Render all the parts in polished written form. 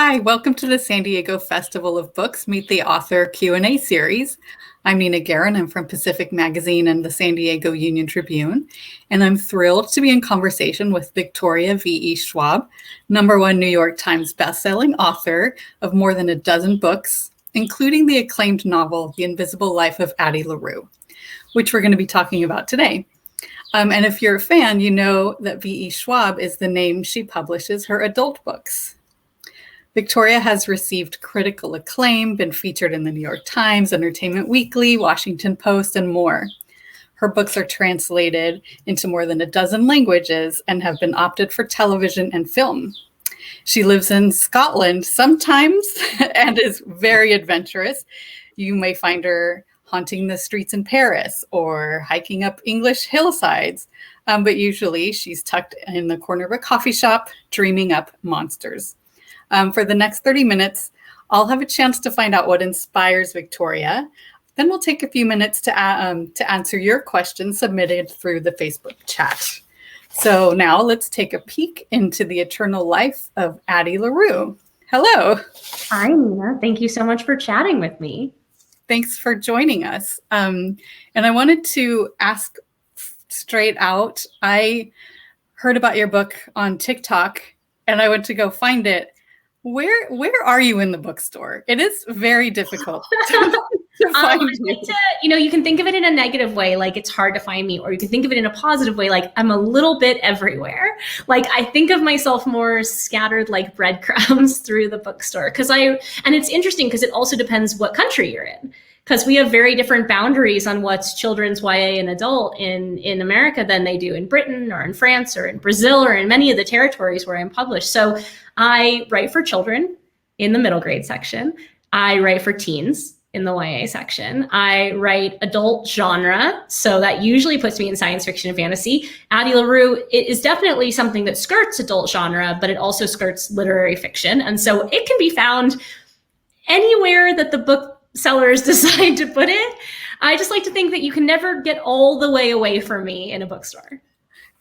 Hi, welcome to the San Diego Festival of Books Meet the Author Q&A series. I'm Nina Guerin. I'm from Pacific Magazine and the San Diego Union-Tribune, and I'm thrilled to be in conversation with Victoria V.E. Schwab, #1 New York Times bestselling author of more than a dozen books, including the acclaimed novel, The Invisible Life of Addie LaRue, which we're going to be talking about today. And if you're a fan, you know that V.E. Schwab is the name she publishes her adult books. Victoria has received critical acclaim, been featured in the New York Times, Entertainment Weekly, Washington Post, and more. Her books are translated into more than a dozen languages and have been opted for television and film. She lives in Scotland sometimes and is very adventurous. You may find her haunting the streets in Paris or hiking up English hillsides, but usually she's tucked in the corner of a coffee shop, dreaming up monsters. For the next 30 minutes, I'll have a chance to find out what inspires Victoria. Then we'll take a few minutes to answer your questions submitted through the Facebook chat. So now let's take a peek into the eternal life of Addie LaRue. Hello. Hi, Nina. Thank you so much for chatting with me. Thanks for joining us. And I wanted to ask straight out, I heard about your book on TikTok and I went to go find it. Where are you in the bookstore? It is very difficult to find you. You can think of it in a negative way, like it's hard to find me, or you can think of it in a positive way, like I'm a little bit everywhere. Like I think of myself more scattered like breadcrumbs through the bookstore. And it's interesting because it also depends what country you're in. Because we have very different boundaries on what's children's YA and adult in America than they do in Britain or in France or in Brazil or in many of the territories where I'm published. So I write for children in the middle grade section. I write for teens in the YA section. I write adult genre. So that usually puts me in science fiction and fantasy. Addie LaRue, it is definitely something that skirts adult genre, but it also skirts literary fiction. And so it can be found anywhere that the book sellers decide to put it. I just like to think that you can never get all the way away from me in a bookstore.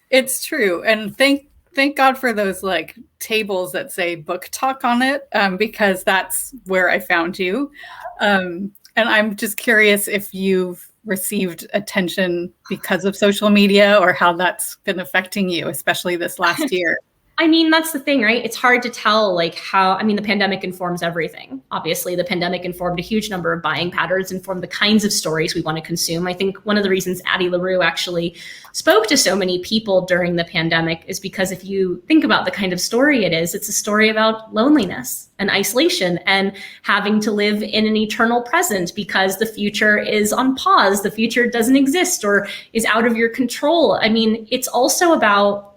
It's true. And thank God for those like tables that say book talk on it, because that's where I found you. And I'm just curious if you've received attention because of social media or how that's been affecting you, especially this last year. I mean, that's the thing, right? It's hard to tell the pandemic informs everything. Obviously, the pandemic informed a huge number of buying patterns, informed the kinds of stories we want to consume. I think one of the reasons Addie LaRue actually spoke to so many people during the pandemic is because if you think about the kind of story it is, it's a story about loneliness and isolation and having to live in an eternal present because the future is on pause, the future doesn't exist or is out of your control. I mean, it's also about,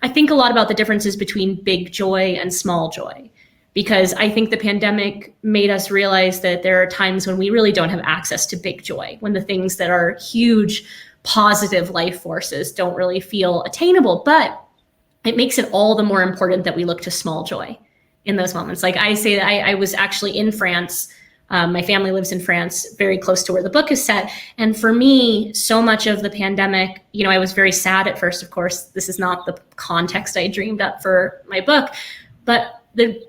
I think a lot about the differences between big joy and small joy, because I think the pandemic made us realize that there are times when we really don't have access to big joy, when the things that are huge, positive life forces don't really feel attainable. But it makes it all the more important that we look to small joy in those moments. Like I say that I was actually in France. My family lives in France, very close to where the book is set. And for me, so much of the pandemic, I was very sad at first, of course. This is not the context I dreamed up for my book. But the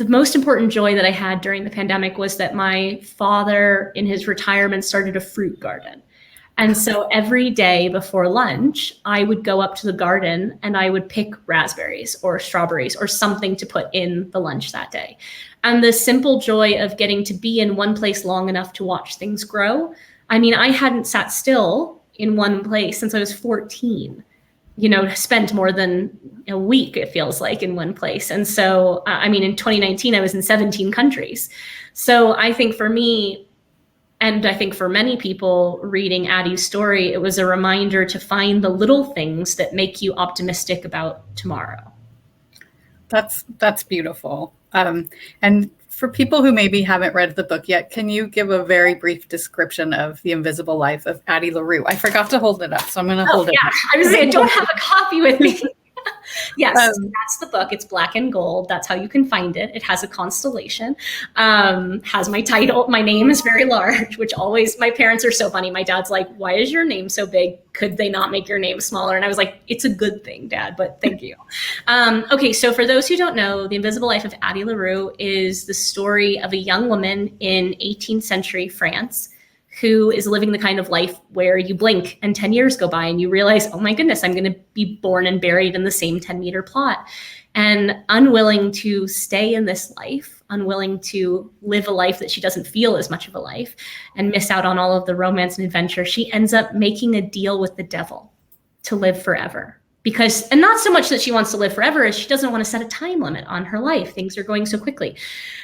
most important joy that I had during the pandemic was that my father, in his retirement, started a fruit garden. And so every day before lunch, I would go up to the garden and I would pick raspberries or strawberries or something to put in the lunch that day. And the simple joy of getting to be in one place long enough to watch things grow. I mean, I hadn't sat still in one place since I was 14, spent more than a week, it feels like, in one place. And so, in 2019, I was in 17 countries. So I think for me, and I think for many people reading Addie's story, it was a reminder to find the little things that make you optimistic about tomorrow. That's beautiful. And for people who maybe haven't read the book yet, can you give a very brief description of The Invisible Life of Addie LaRue? I forgot to hold it up, so I'm going to hold it up. I was saying, I don't have a copy with me. Yes, that's the book. It's black and gold. That's how you can find it. It has a constellation, has my title. My name is very large, which always, my parents are so funny. My dad's like, why is your name so big? Could they not make your name smaller? And I was like, it's a good thing, Dad, but thank you. Okay, so for those who don't know, The Invisible Life of Addie LaRue is the story of a young woman in 18th century France who is living the kind of life where you blink and 10 years go by and you realize, oh my goodness, I'm going to be born and buried in the same 10-meter plot. And unwilling to stay in this life, unwilling to live a life that she doesn't feel as much of a life and miss out on all of the romance and adventure, she ends up making a deal with the devil to live forever. Because, and not so much that she wants to live forever, as she doesn't want to set a time limit on her life. Things are going so quickly.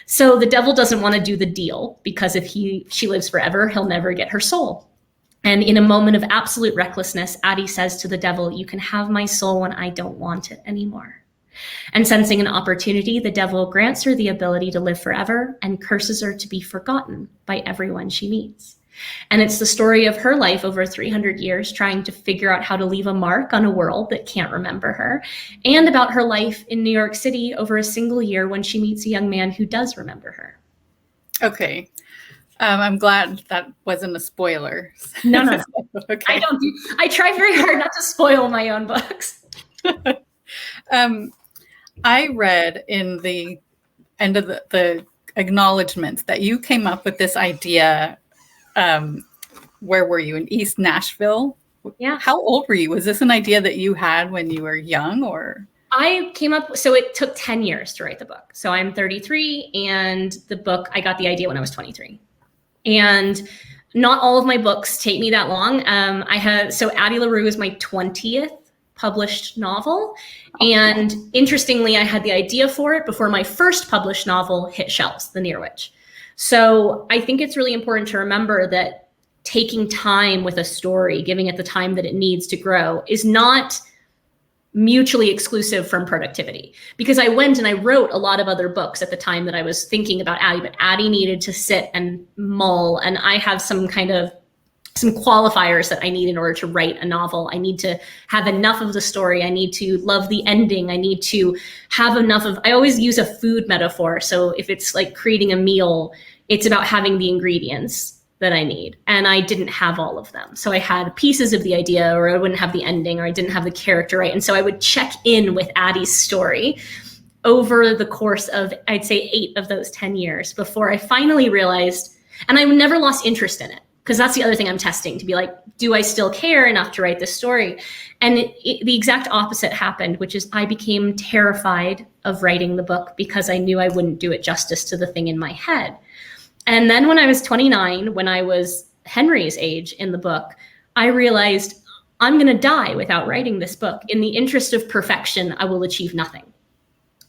So the devil doesn't want to do the deal, because if she lives forever, he'll never get her soul. And in a moment of absolute recklessness, Addie says to the devil, you can have my soul when I don't want it anymore. And sensing an opportunity, the devil grants her the ability to live forever and curses her to be forgotten by everyone she meets. And it's the story of her life over 300 years, trying to figure out how to leave a mark on a world that can't remember her, and about her life in New York City over a single year when she meets a young man who does remember her. Okay. I'm glad that wasn't a spoiler. No. Okay. I try very hard not to spoil my own books. I read in the end of the acknowledgments that you came up with this idea. Where were you, in East Nashville? Yeah. How old were you? Was this an idea that you had when you were young, or? I came up, so it took 10 years to write the book. So I'm 33, and the book, I got the idea when I was 23. And not all of my books take me that long. So Addie LaRue is my 20th published novel. And interestingly, I had the idea for it before my first published novel hit shelves, The Near Witch. So I think it's really important to remember that taking time with a story, giving it the time that it needs to grow, is not mutually exclusive from productivity. Because I went and I wrote a lot of other books at the time that I was thinking about Addie, but Addie needed to sit and mull. And I have some qualifiers that I need in order to write a novel. I need to have enough of the story. I need to love the ending. I need to have enough of, I always use a food metaphor. So if it's like creating a meal, it's about having the ingredients that I need. And I didn't have all of them. So I had pieces of the idea, or I wouldn't have the ending, or I didn't have the character right. And so I would check in with Addie's story over the course of, I'd say, 8 of those 10 years before I finally realized, and I never lost interest in it. Because that's the other thing I'm testing, to be like, do I still care enough to write this story? And the exact opposite happened, which is I became terrified of writing the book because I knew I wouldn't do it justice to the thing in my head. And then when I was 29, when I was Henry's age in the book, I realized I'm going to die without writing this book. In the interest of perfection, I will achieve nothing.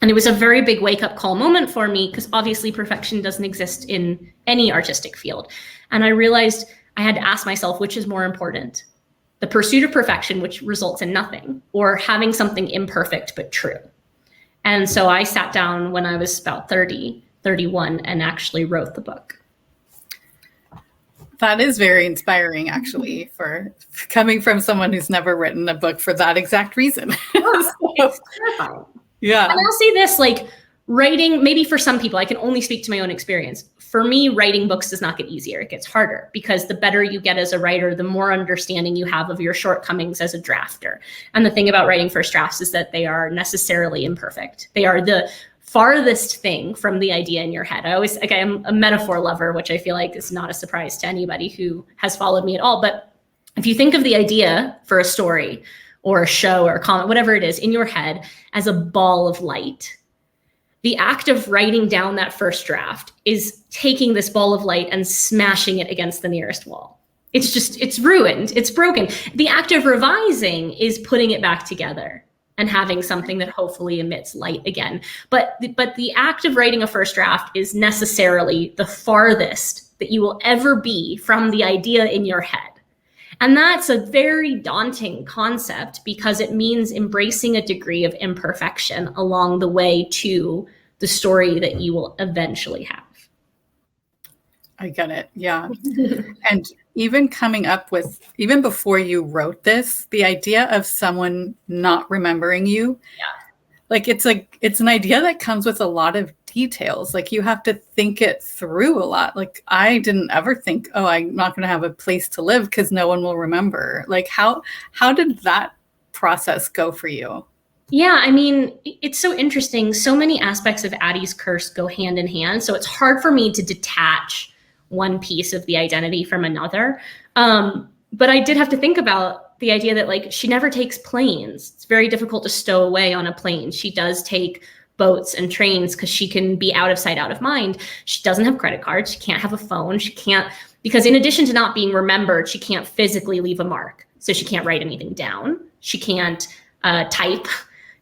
And it was a very big wake-up call moment for me, because obviously perfection doesn't exist in any artistic field. And I realized I had to ask myself, which is more important? The pursuit of perfection, which results in nothing, or having something imperfect but true? And so I sat down when I was about 30, 31, and actually wrote the book. That is very inspiring, actually, for coming from someone who's never written a book for that exact reason. It's terrifying. Yeah. And I'll say this, like, writing, maybe for some people, I can only speak to my own experience. For me, writing books does not get easier. It gets harder, because the better you get as a writer, the more understanding you have of your shortcomings as a drafter. And the thing about writing first drafts is that they are necessarily imperfect. They are the farthest thing from the idea in your head. I'm a metaphor lover, which I feel like is not a surprise to anybody who has followed me at all. But if you think of the idea for a story or a show or a comment, whatever it is, in your head as a ball of light, the act of writing down that first draft is taking this ball of light and smashing it against the nearest wall. It's ruined, it's broken. The act of revising is putting it back together and having something that hopefully emits light again. But the act of writing a first draft is necessarily the farthest that you will ever be from the idea in your head. And that's a very daunting concept, because it means embracing a degree of imperfection along the way to the story that you will eventually have. I get it. Yeah. And even coming up with, even before you wrote this, the idea of someone not remembering you, like it's an idea that comes with a lot of details. Like you have to think it through a lot. Like I didn't ever think, oh, I'm not going to have a place to live because no one will remember. Like how did that process go for you? Yeah, I mean, it's so interesting. So many aspects of Addie's curse go hand in hand. So it's hard for me to detach one piece of the identity from another. But I did have to think about the idea that like she never takes planes. It's very difficult to stow away on a plane. She does take boats and trains because she can be out of sight, out of mind. She doesn't have credit cards. She can't have a phone. She can't, because in addition to not being remembered, she can't physically leave a mark. So she can't write anything down. She can't type,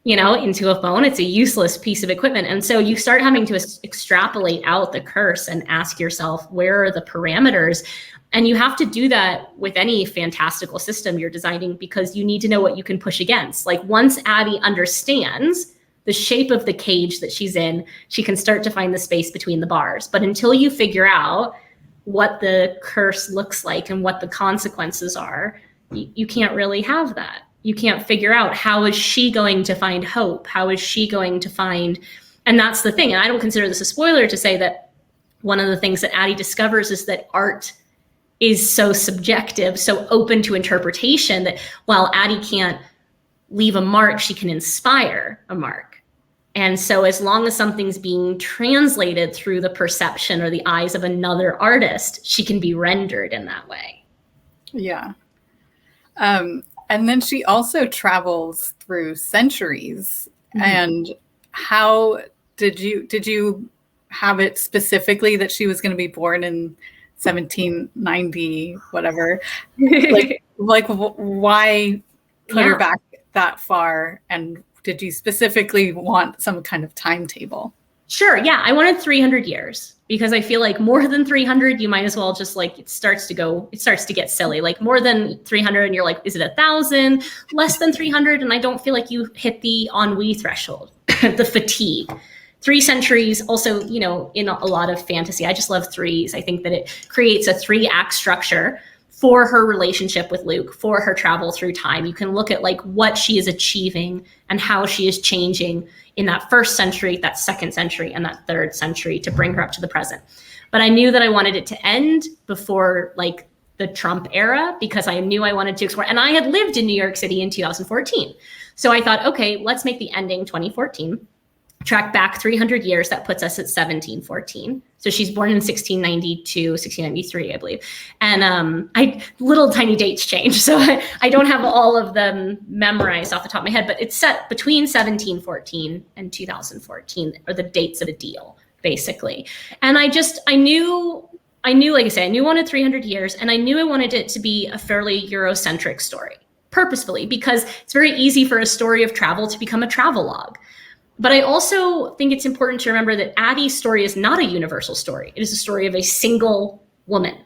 into a phone. It's a useless piece of equipment. And so you start having to extrapolate out the curse and ask yourself, where are the parameters? And you have to do that with any fantastical system you're designing because you need to know what you can push against. Like once Addie understands the shape of the cage that she's in, she can start to find the space between the bars. But until you figure out what the curse looks like and what the consequences are, you can't really have that. You can't figure out how is she going to find hope? How is she going to find, and that's the thing. And I don't consider this a spoiler to say that one of the things that Addie discovers is that art is so subjective, so open to interpretation that while Addie can't leave a mark, she can inspire a mark. And so as long as something's being translated through the perception or the eyes of another artist, she can be rendered in that way. Yeah. And then she also travels through centuries. Mm-hmm. And how did you have it specifically that she was going to be born in 1790, whatever? like why put her back that far? And did you specifically want some kind of timetable? Sure. Yeah. I wanted 300 years because I feel like more than 300, you might as well just like, it starts to get silly. Like more than 300 and you're like, is it 1,000? Less than 300. And I don't feel like you hit the ennui threshold, the fatigue. 3 centuries also, in a lot of fantasy, I just love threes. I think that it creates a 3-act structure for her relationship with Luke, for her travel through time. You can look at like what she is achieving and how she is changing in that 1st century, that 2nd century, and that 3rd century to bring her up to the present. But I knew that I wanted it to end before like the Trump era because I knew I wanted to explore. And I had lived in New York City in 2014. So I thought, okay, let's make the ending 2014. Track back 300 years, that puts us at 1714. So she's born in 1692, 1693, I believe. And little tiny dates change. So I don't have all of them memorized off the top of my head, but it's set between 1714 and 2014 are the dates of the deal, basically. And I knew, like I say, I wanted 300 years and I knew I wanted it to be a fairly Eurocentric story, purposefully, because it's very easy for a story of travel to become a travelogue. But I also think it's important to remember that Addie's story is not a universal story. It is a story of a single woman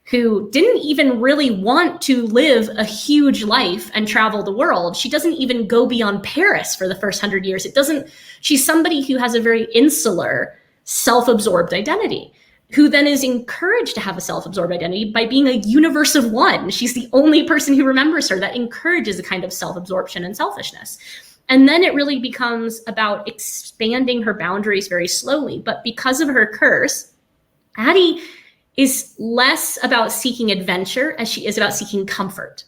who didn't even really want to live a huge life and travel the world. She doesn't even go beyond Paris for the first 100 years. She's somebody who has a very insular, self-absorbed identity, who then is encouraged to have a self-absorbed identity by being a universe of one. She's the only person who remembers her. That encourages a kind of self-absorption and selfishness. And then it really becomes about expanding her boundaries very slowly. But because of her curse, Addie is less about seeking adventure as she is about seeking comfort.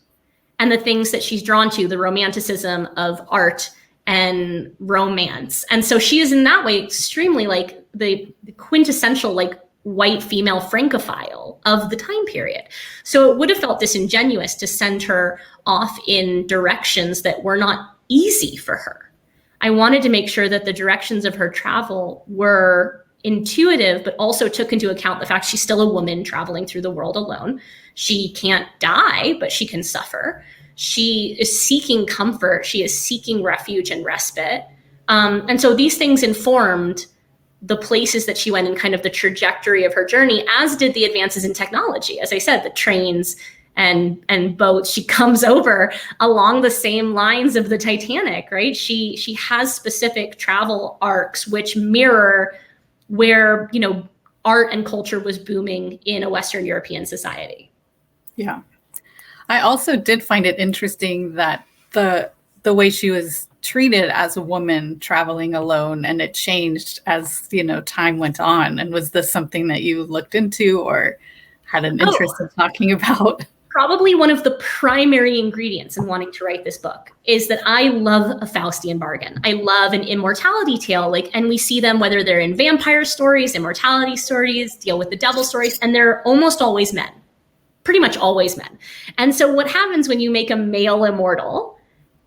And the things that she's drawn to, the romanticism of art and romance. And so she is in that way extremely like the quintessential like white female Francophile of the time period. So it would have felt disingenuous to send her off in directions that were not easy for her. I wanted to make sure that the directions of her travel were intuitive, but also took into account the fact she's still a woman traveling through the world alone. She can't die, but she can suffer. She is seeking comfort. She is seeking refuge and respite. And so these things informed the places that she went and kind of the trajectory of her journey, as did the advances in technology. As I said, the trains and boats, she comes over along the same lines of the Titanic, right? She has specific travel arcs which mirror where, art and culture was booming in a Western European society. Yeah. I also did find it interesting that the way she was treated as a woman traveling alone, and it changed as, time went on. And was this something that you looked into or had an interest in talking about? Probably one of the primary ingredients in wanting to write this book is that I love a Faustian bargain. I love an immortality tale, and we see them whether they're in vampire stories, immortality stories, deal with the devil stories, and they're almost always men, pretty much always men. And so what happens when you make a male immortal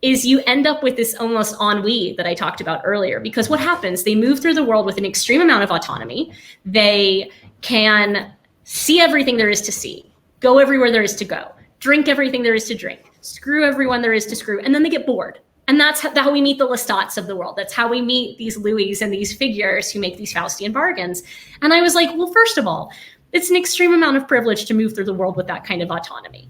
is you end up with this almost ennui that I talked about earlier, because what happens, they move through the world with an extreme amount of autonomy. They can see everything there is to see, go everywhere there is to go, drink everything there is to drink, screw everyone there is to screw, and then they get bored. And that's how we meet the Lestats of the world. That's how we meet these Louis and these figures who make these Faustian bargains. And I was like, well, first of all, it's an extreme amount of privilege to move through the world with that kind of autonomy.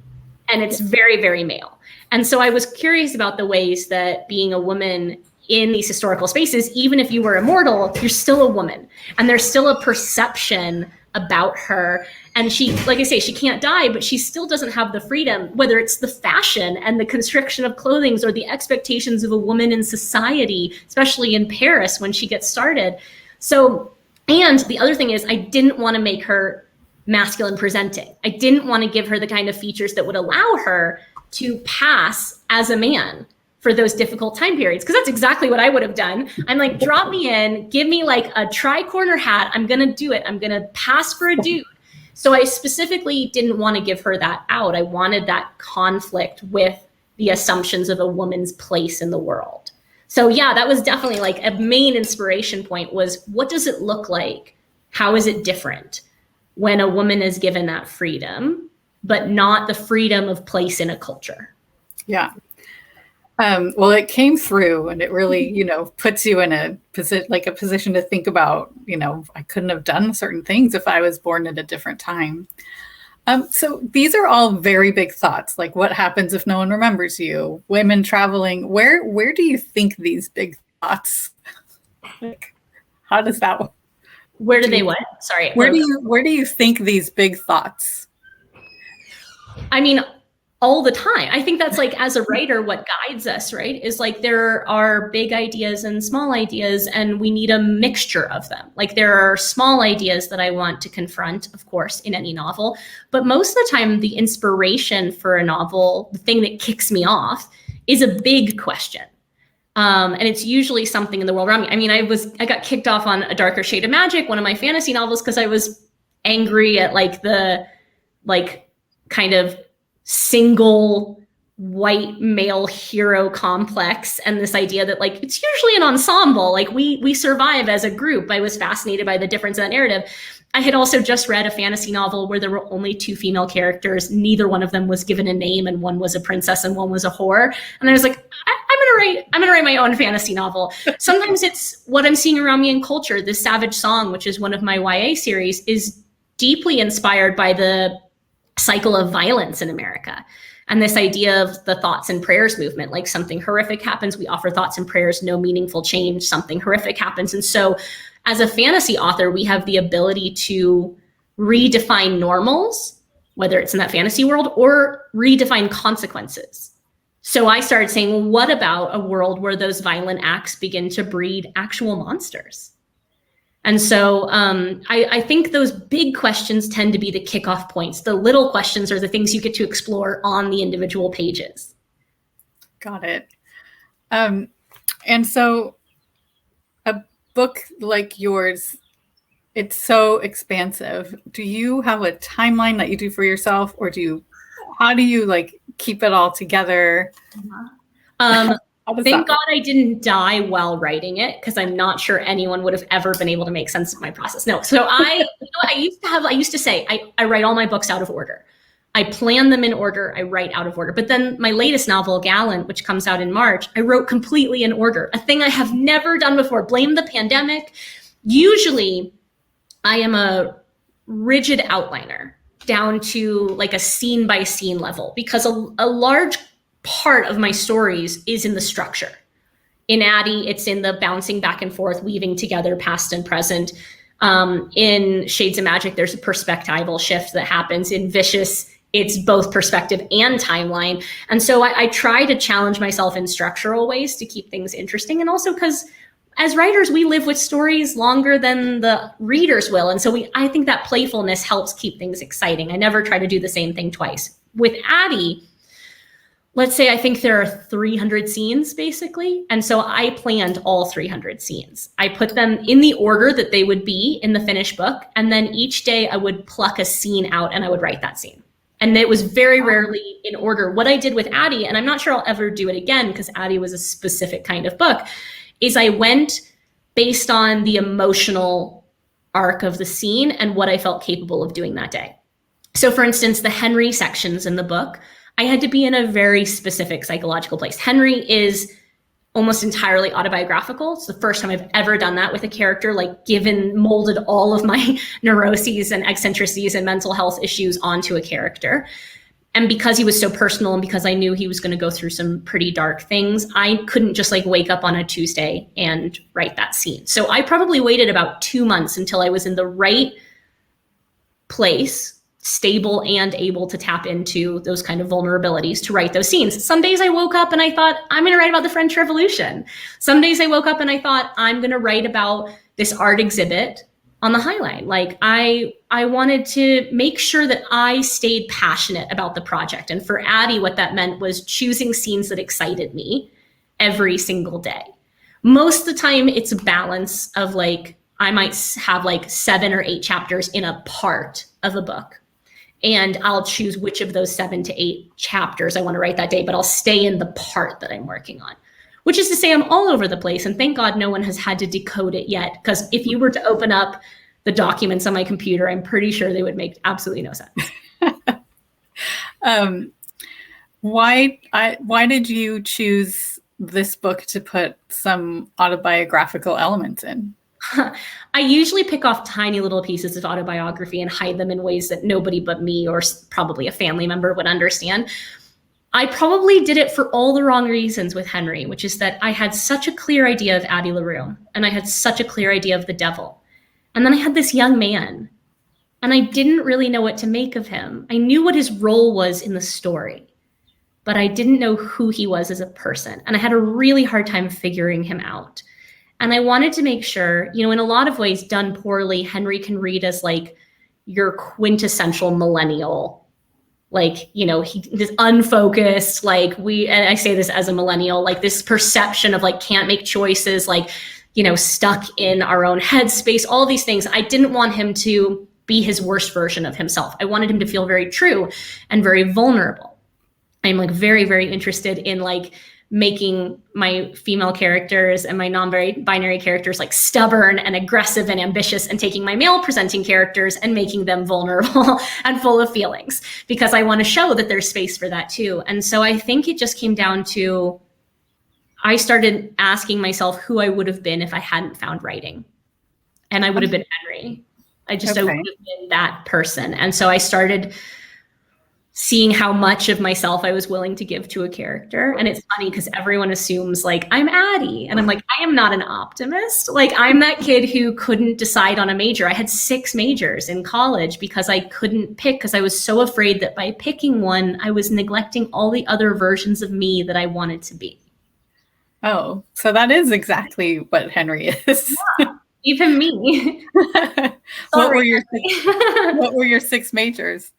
And it's very, very male. And so I was curious about the ways that being a woman in these historical spaces, even if you were immortal, you're still a woman. And there's still a perception about her. And she, like I say, she can't die, but she still doesn't have the freedom, whether it's the fashion and the constriction of clothing or the expectations of a woman in society, especially in Paris when she gets started. So, and the other thing is, I didn't want to make her masculine presenting. I didn't want to give her the kind of features that would allow her to pass as a man for those difficult time periods, because that's exactly what I would have done. I'm like, drop me in, give me like a tri-corner hat. I'm going to do it. I'm going to pass for a dude. So I specifically didn't want to give her that out. I wanted that conflict with the assumptions of a woman's place in the world. So yeah, that was definitely like a main inspiration point was, what does it look like? How is it different when a woman is given that freedom, but not the freedom of place in a culture? Yeah. Well, it came through, and it really, puts you in a position to think about, I couldn't have done certain things if I was born at a different time. So these are all very big thoughts, like what happens if no one remembers you, women traveling. Where do you think these big thoughts, how does that work? Where do they what? Sorry. Where do you think these big thoughts? I mean, all the time. I think that's like, as a writer, what guides us, right? Is like, there are big ideas and small ideas, and we need a mixture of them. Like, there are small ideas that I want to confront, of course, in any novel, but most of the time, the inspiration for a novel, the thing that kicks me off, is a big question. And it's usually something in the world around me. I mean, I got kicked off on A Darker Shade of Magic, one of my fantasy novels, because I was angry at kind of single white male hero complex, and this idea that it's usually an ensemble, we survive as a group. I was fascinated by the difference in that narrative. I had also just read a fantasy novel where there were only two female characters. Neither one of them was given a name, and one was a princess and one was a whore. And I was like, I'm gonna write my own fantasy novel. Sometimes it's what I'm seeing around me in culture. This Savage Song, which is one of my YA series, is deeply inspired by the cycle of violence in America. And this idea of the thoughts and prayers movement, like something horrific happens, we offer thoughts and prayers, no meaningful change, something horrific happens. And so as a fantasy author, we have the ability to redefine normals, whether it's in that fantasy world, or redefine consequences. So I started saying, well, what about a world where those violent acts begin to breed actual monsters? And so I think those big questions tend to be the kickoff points. The little questions are the things you get to explore on the individual pages. Got it. And so a book like yours, it's so expansive. Do you have a timeline that you do for yourself, or how do you keep it all together? Thank God I didn't die while writing it, because I'm not sure anyone would have ever been able to make sense of my process. No. So I used to say, I write all my books out of order. I plan them in order. I write out of order. But then my latest novel, Gallant, which comes out in March, I wrote completely in order, a thing I have never done before. Blame the pandemic. Usually I am a rigid outliner down to a scene by scene level, because a large part of my stories is in the structure. In Addie, it's in the bouncing back and forth, weaving together past and present. In Shades of Magic, there's a perspectival shift that happens. In Vicious, it's both perspective and timeline. And so I try to challenge myself in structural ways to keep things interesting. And also because as writers, we live with stories longer than the readers will. And so I think that playfulness helps keep things exciting. I never try to do the same thing twice. With Addie, let's say I think there are 300 scenes basically. And so I planned all 300 scenes. I put them in the order that they would be in the finished book. And then each day I would pluck a scene out and I would write that scene. And it was very rarely in order. What I did with Addie, and I'm not sure I'll ever do it again because Addie was a specific kind of book, is I went based on the emotional arc of the scene and what I felt capable of doing that day. So for instance, the Henry sections in the book, I had to be in a very specific psychological place. Henry is almost entirely autobiographical. It's the first time I've ever done that with a character, like molded all of my neuroses and eccentricities and mental health issues onto a character. And because he was so personal and because I knew he was going to go through some pretty dark things, I couldn't just like wake up on a Tuesday and write that scene. So I probably waited about 2 months until I was in the right place, stable and able to tap into those kind of vulnerabilities to write those scenes. Some days I woke up and I thought, I'm going to write about the French Revolution. Some days I woke up and I thought, I'm going to write about this art exhibit on the High Line. Like I wanted to make sure that I stayed passionate about the project. And for Addie, what that meant was choosing scenes that excited me every single day. Most of the time it's a balance of like, I might have like 7 or 8 chapters in a part of a book. And I'll choose which of those 7 to 8 chapters I want to write that day, but I'll stay in the part that I'm working on, which is to say I'm all over the place. And thank God no one has had to decode it yet. Because if you were to open up the documents on my computer, I'm pretty sure they would make absolutely no sense. Why did you choose this book to put some autobiographical elements in? I usually pick off tiny little pieces of autobiography and hide them in ways that nobody but me or probably a family member would understand. I probably did it for all the wrong reasons with Henry, which is that I had such a clear idea of Addie LaRue and I had such a clear idea of the devil. And then I had this young man and I didn't really know what to make of him. I knew what his role was in the story, but I didn't know who he was as a person. And I had a really hard time figuring him out. And I wanted to make sure, you know, in a lot of ways done poorly, Henry can read as like your quintessential millennial, like, you know, this unfocused, like and I say this as a millennial, like this perception of like, can't make choices, like, you know, stuck in our own headspace, all these things. I didn't want him to be his worst version of himself. I wanted him to feel very true and very vulnerable. I'm like very, very interested in like making my female characters and my non-binary characters like stubborn and aggressive and ambitious, and taking my male presenting characters and making them vulnerable and full of feelings, because I want to show that there's space for that too. And so I think it just came down to, I started asking myself who I would have been if I hadn't found writing. And I would have been Henry. I would have been that person. And so I started seeing how much of myself I was willing to give to a character. And it's funny because everyone assumes like, I'm Addie. And I'm like, I am not an optimist. Like I'm that kid who couldn't decide on a major. I had 6 majors in college because I couldn't pick, because I was so afraid that by picking one, I was neglecting all the other versions of me that I wanted to be. Oh, so that is exactly what Henry is. Yeah, even me. What were your 6 majors?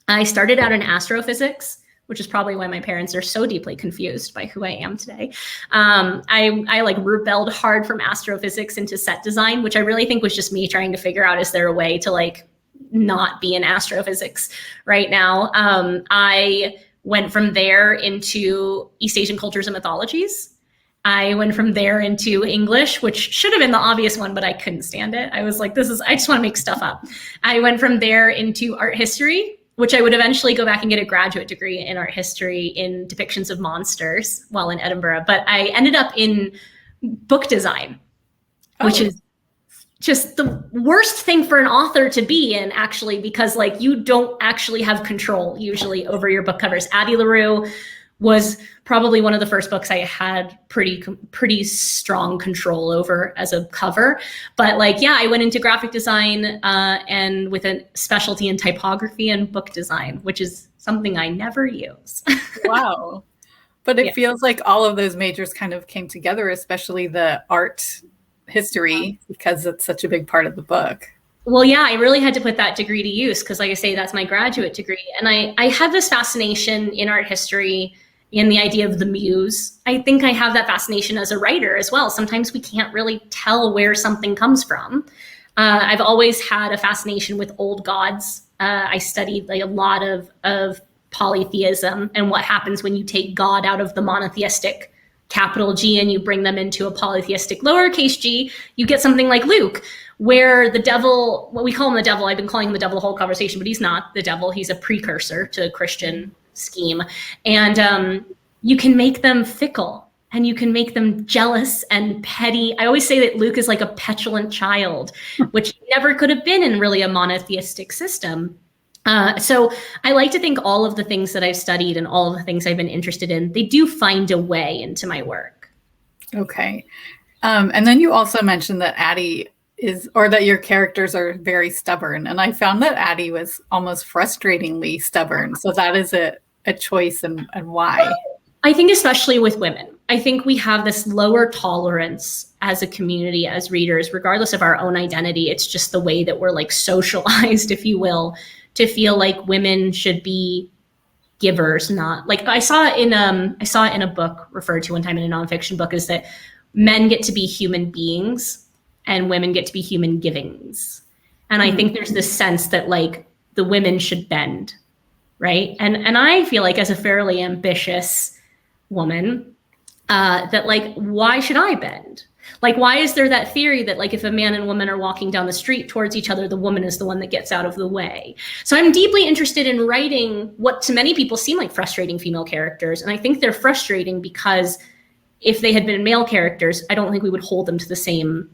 I started out in astrophysics, which is probably why my parents are so deeply confused by who I am today. I like rebelled hard from astrophysics into set design, which I really think was just me trying to figure out, is there a way to like not be in astrophysics right now? I went from there into East Asian cultures and mythologies. I went from there into English, which should have been the obvious one, but I couldn't stand it. I was like, I just want to make stuff up. I went from there into art history, which I would eventually go back and get a graduate degree in art history in depictions of monsters while in Edinburgh. But I ended up in book design, which is just the worst thing for an author to be in, actually, because like you don't actually have control usually over your book covers. Addie LaRue was probably one of the first books I had pretty strong control over as a cover. But like, yeah, I went into graphic design and with a specialty in typography and book design, which is something I never use. Wow. But it feels like all of those majors kind of came together, especially the art history, because it's such a big part of the book. Well, yeah, I really had to put that degree to use because, like I say, that's my graduate degree. And I have this fascination in art history in the idea of the muse. I think I have that fascination as a writer as well. Sometimes we can't really tell where something comes from. I've always had a fascination with old gods. I studied like a lot of polytheism and what happens when you take God out of the monotheistic capital G and you bring them into a polytheistic lowercase g. You get something like Luke, where the devil, what we call him the devil, I've been calling him the devil the whole conversation, but he's not the devil. He's a precursor to Christian scheme. And you can make them fickle and you can make them jealous and petty. I always say that Luke is like a petulant child, which never could have been in really a monotheistic system. So I like to think all of the things that I've studied and all of the things I've been interested in, they do find a way into my work. Okay. And then you also mentioned that Addie or that your characters are very stubborn. And I found that Addie was almost frustratingly stubborn. So that is a choice and why? I think especially with women, I think we have this lower tolerance as a community, as readers, regardless of our own identity. It's just the way that we're like socialized, if you will, to feel like women should be givers, not like I saw it in a book referred to one time in a nonfiction book, is that men get to be human beings and women get to be human givings. And I think there's this sense that like the women should bend, right? And I feel like as a fairly ambitious woman, that like, why should I bend? Like, why is there that theory that like if a man and woman are walking down the street towards each other, the woman is the one that gets out of the way? So I'm deeply interested in writing what to many people seem like frustrating female characters. And I think they're frustrating because if they had been male characters, I don't think we would hold them to the same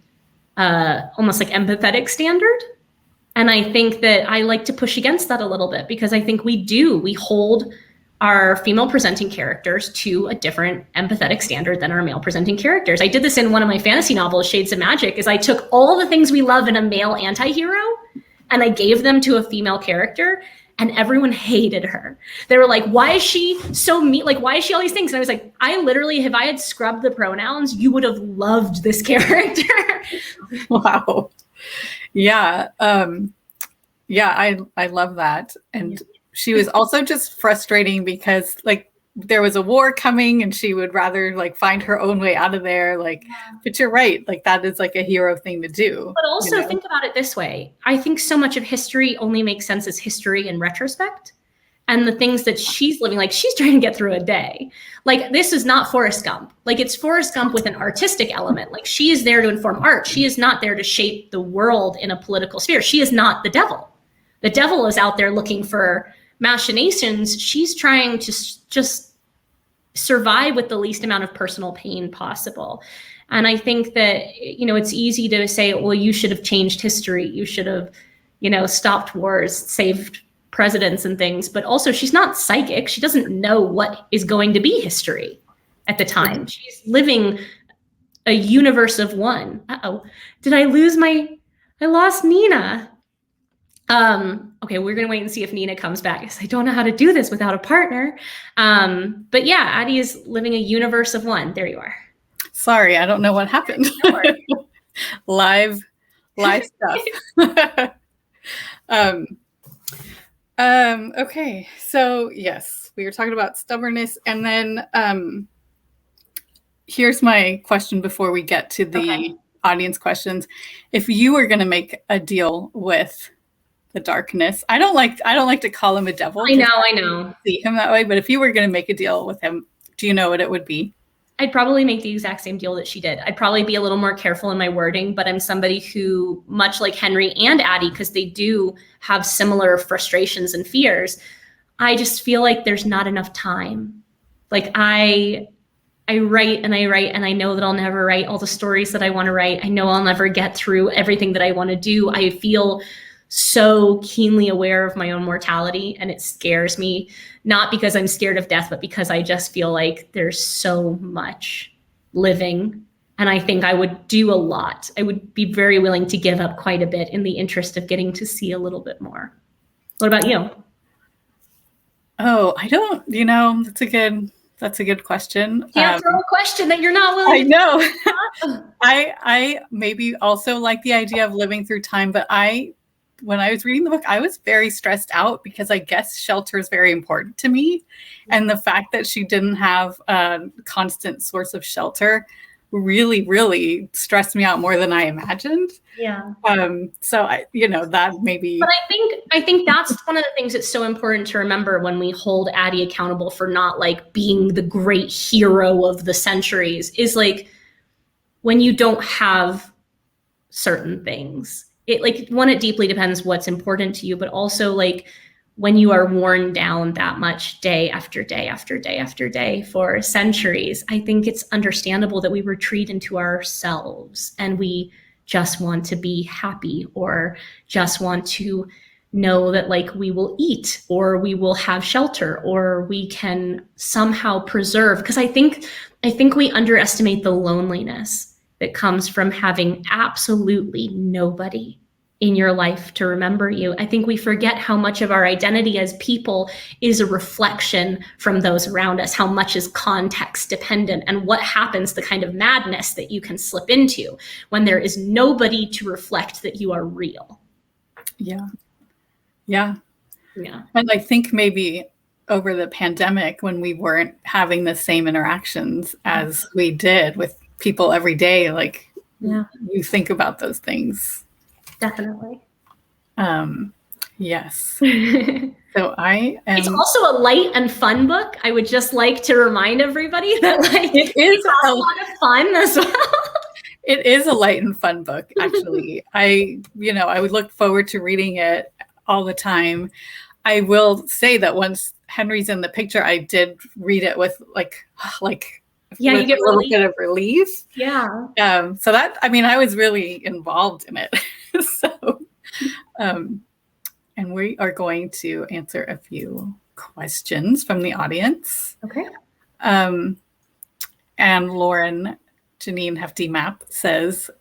almost like empathetic standard. And I think that I like to push against that a little bit because I think we hold our female presenting characters to a different empathetic standard than our male presenting characters. I did this in one of my fantasy novels, Shades of Magic, is I took all the things we love in a male anti-hero and I gave them to a female character and everyone hated her. They were like, why is she so mean? Like, why is she all these things? And I was like, I literally, if I had scrubbed the pronouns, you would have loved this character. Wow. Yeah. I love that. And she was also just frustrating because like there was a war coming and she would rather like find her own way out of there. Like, but you're right. Like that is like a hero thing to do. But also think about it this way. I think so much of history only makes sense as history in retrospect. And the things that she's living, like she's trying to get through a day. Like this is not Forrest Gump. Like it's Forrest Gump with an artistic element. Like she is there to inform art. She is not there to shape the world in a political sphere. She is not the devil. The devil is out there looking for machinations. She's trying to just survive with the least amount of personal pain possible. And I think that, it's easy to say, well, you should have changed history. You should have, stopped wars, saved presidents and things. But also she's not psychic. She doesn't know what is going to be history at the time. She's living a universe of one. Uh-oh. Did I lost Nina. Okay, we're going to wait and see if Nina comes back because I don't know how to do this without a partner. But yeah, Addie is living a universe of one. There you are. Sorry, I don't know what happened. Live stuff. Okay, so yes, we were talking about stubbornness, and then here's my question before we get to the audience questions. If you were going to make a deal with the darkness, I don't like to call him a devil. I know. See him that way, but if you were going to make a deal with him, do you know what it would be? I'd probably make the exact same deal that she did. I'd probably be a little more careful in my wording, but I'm somebody who, much like Henry and Addie, because they do have similar frustrations and fears, I just feel like there's not enough time. Like I write and I write and I know that I'll never write all the stories that I want to write. I know I'll never get through everything that I want to do. I feel so keenly aware of my own mortality, and it scares me, not because I'm scared of death, but because I just feel like there's so much living. And I think I would do a lot. I would be very willing to give up quite a bit in the interest of getting to see a little bit more. What about you? Oh, I don't, that's a good question. Can't throw a question that you're not willing I know. I maybe also like the idea of living through time, but when I was reading the book, I was very stressed out because I guess shelter is very important to me. And the fact that she didn't have a constant source of shelter really, really stressed me out more than I imagined. Yeah. So that maybe. But I think that's one of the things that's so important to remember when we hold Addie accountable for not like being the great hero of the centuries, is like when you don't have certain things, it deeply depends what's important to you, but also like when you are worn down that much day after day after day after day for centuries, I think it's understandable that we retreat into ourselves and we just want to be happy, or just want to know that like we will eat, or we will have shelter, or we can somehow preserve. Because I think we underestimate the loneliness that comes from having absolutely nobody in your life to remember you. I think we forget how much of our identity as people is a reflection from those around us, how much is context dependent, and what happens, the kind of madness that you can slip into when there is nobody to reflect that you are real. Yeah. And I think maybe over the pandemic, when we weren't having the same interactions as we did with people every day, like you think about those things. Definitely. Yes. So it's also a light and fun book. I would just like to remind everybody that like it is a lot of fun as well. It is a light and fun book, actually. I would look forward to reading it all the time. I will say that once Henry's in the picture, I did read it with you get a little bit of relief. Yeah. So that, I was really involved in it. So, and we are going to answer a few questions from the audience. Okay. And Lauren Janine Hefty Map says,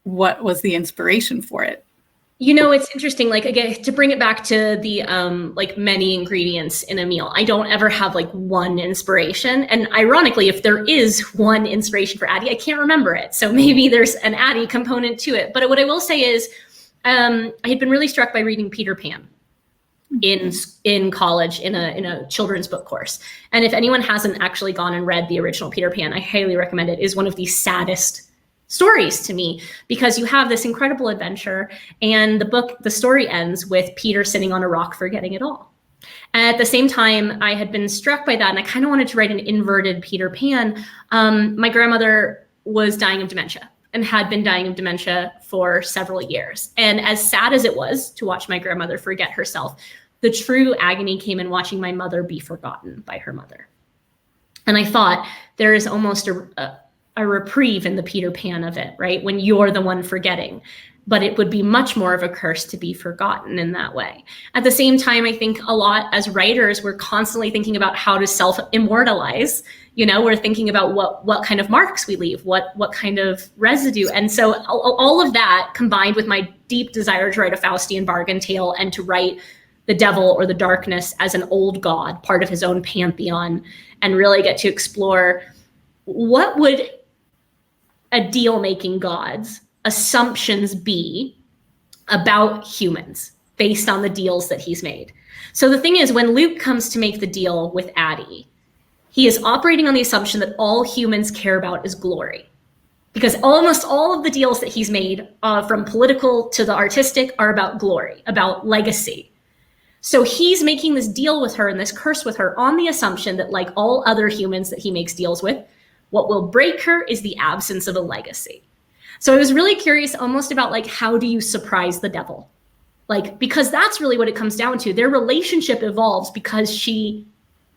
what was the inspiration for it? It's interesting, like, again, to bring it back to the many ingredients in a meal. I don't ever have like one inspiration. And ironically, if there is one inspiration for Addie, I can't remember it. So maybe there's an Addie component to it. But what I will say is I had been really struck by reading Peter Pan in college in a children's book course. And if anyone hasn't actually gone and read the original Peter Pan, I highly recommend it. It is one of the saddest stories to me, because you have this incredible adventure and the story ends with Peter sitting on a rock forgetting it all. And at the same time, I had been struck by that, and I kind of wanted to write an inverted Peter Pan. My grandmother was dying of dementia and had been dying of dementia for several years. And as sad as it was to watch my grandmother forget herself, the true agony came in watching my mother be forgotten by her mother. And I thought there is almost a reprieve in the Peter Pan of it, right? When you're the one forgetting, but it would be much more of a curse to be forgotten in that way. At the same time, I think a lot as writers, we're constantly thinking about how to self-immortalize. We're thinking about what kind of marks we leave, what kind of residue. And so all of that combined with my deep desire to write a Faustian bargain tale and to write the devil or the darkness as an old god, part of his own pantheon, and really get to explore what would a deal-making god's assumptions be about humans based on the deals that he's made. So the thing is, when Luke comes to make the deal with Addie, he is operating on the assumption that all humans care about is glory. Because almost all of the deals that he's made, from political to the artistic, are about glory, about legacy. So he's making this deal with her and this curse with her on the assumption that, like all other humans that he makes deals with, what will break her is the absence of a legacy. So I was really curious almost about like, how do you surprise the devil? Like, because that's really what it comes down to. Their relationship evolves because she